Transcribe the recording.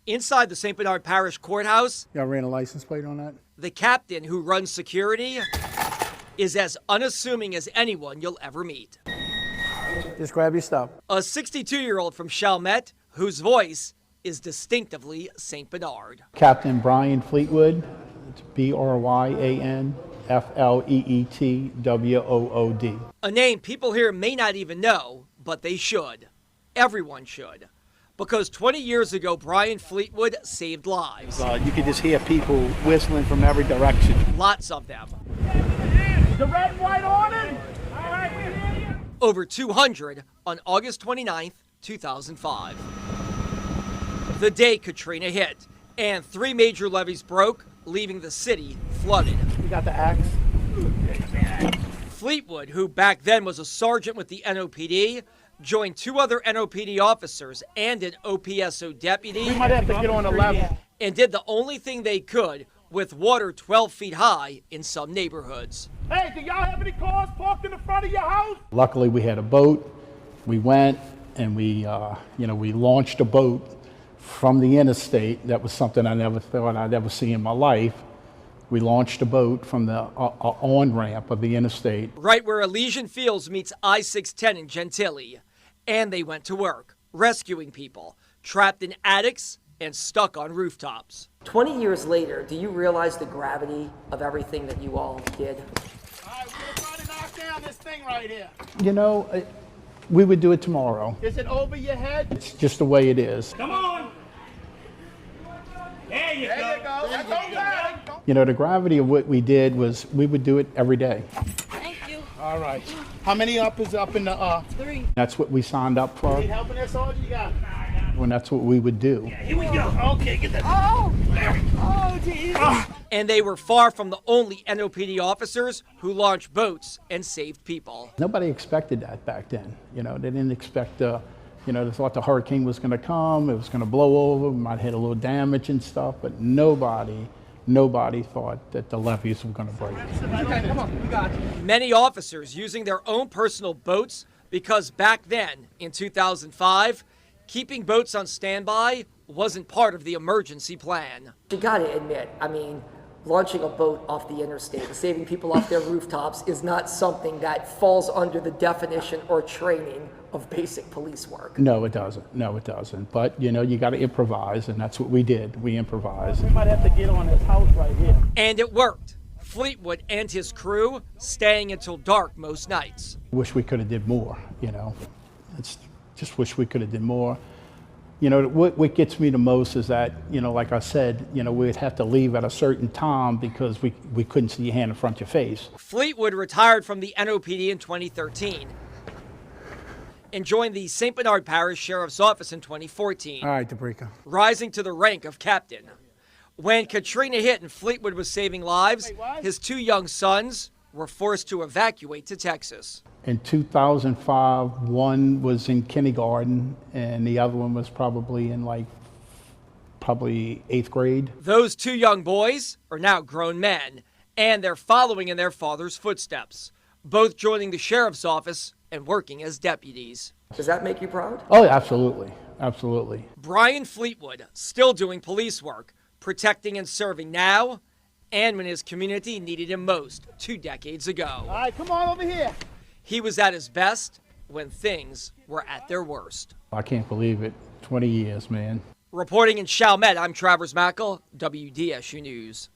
Inside the St. Bernard Parish Courthouse, Y'all ran a license plate on that? the captain who runs security is as unassuming as anyone you'll ever meet. Just grab your stuff. A 62-year-old from Chalmette whose voice is distinctively St. Bernard. Captain Brian Fleetwood. It's BRYANFLEETWOOD. A name people here may not even know, but they should. Everyone should. Because 20 years ago, Brian Fleetwood saved lives. You could just hear people whistling from every direction. Lots of them. The red and white on it! All right, we hear you. Over 200 on August 29th, 2005. The day Katrina hit, and 3 major levees broke, leaving the city flooded. You got the axe? Fleetwood, who back then was a sergeant with the NOPD, joined 2 other NOPD officers and an OPSO deputy. We might have to get on the level. And did the only thing they could with water 12 feet high in some neighborhoods. Hey, do y'all have any cars parked in the front of your house? Luckily, we had a boat. We went and we launched a boat from the interstate. That was something I never thought I'd ever see in my life. We launched a boat from the on-ramp of the interstate. Right where Elysian Fields meets I-610 in Gentilly. And they went to work, rescuing people, trapped in attics and stuck on rooftops. 20 years later, do you realize the gravity of everything that you all did? All right, we're trying to knock down this thing right here. You know, we would do it tomorrow. Is it over your head? It's just the way it is. Come on. There you go. That's okay. You know, the gravity of what we did was we would do it every day. Thank you. All right. How many up is up in the 3. That's what we signed up for, Need help in there, Sergeant? You got it. and that's what we would do. Here we go. Okay, get that. Oh, Jesus. And they were far from the only NOPD officers who launched boats and saved people. Nobody expected that back then. You know, they didn't expect, they thought the hurricane was going to come, it was going to blow over, we might hit a little damage and stuff, but nobody thought that the levees were going to break. Okay, come on. We got you. Many officers using their own personal boats because back then, in 2005, keeping boats on standby wasn't part of the emergency plan. You gotta admit, I mean, launching a boat off the interstate and saving people off their rooftops is not something that falls under the definition or training of basic police work. No, it doesn't. No, it doesn't. But, you got to improvise, and that's what we did. We improvised. We might have to get on this house right here. And it worked. Fleetwood and his crew staying until dark most nights. Wish we could have did more, It's just wish we could have did more. What gets me the most is that, like I said, we'd have to leave at a certain time because we couldn't see your hand in front of your face. Fleetwood retired from the NOPD in 2013 and joined the St. Bernard Parish Sheriff's Office in 2014, All right, DeBrica. rising to the rank of captain. When Katrina hit and Fleetwood was saving lives, his 2 young sons were forced to evacuate to Texas. In 2005, one was in kindergarten, and the other one was probably in probably 8th grade. Those 2 young boys are now grown men, and they're following in their father's footsteps, both joining the sheriff's office and working as deputies. Does that make you proud? Oh, absolutely. Absolutely. Brian Fleetwood, still doing police work, protecting and serving now, and when his community needed him most 2 decades ago. All right, come on over here. He was at his best when things were at their worst. I can't believe it. 20 years, man. Reporting in Chalmette, I'm Travers Mackel, WDSU News.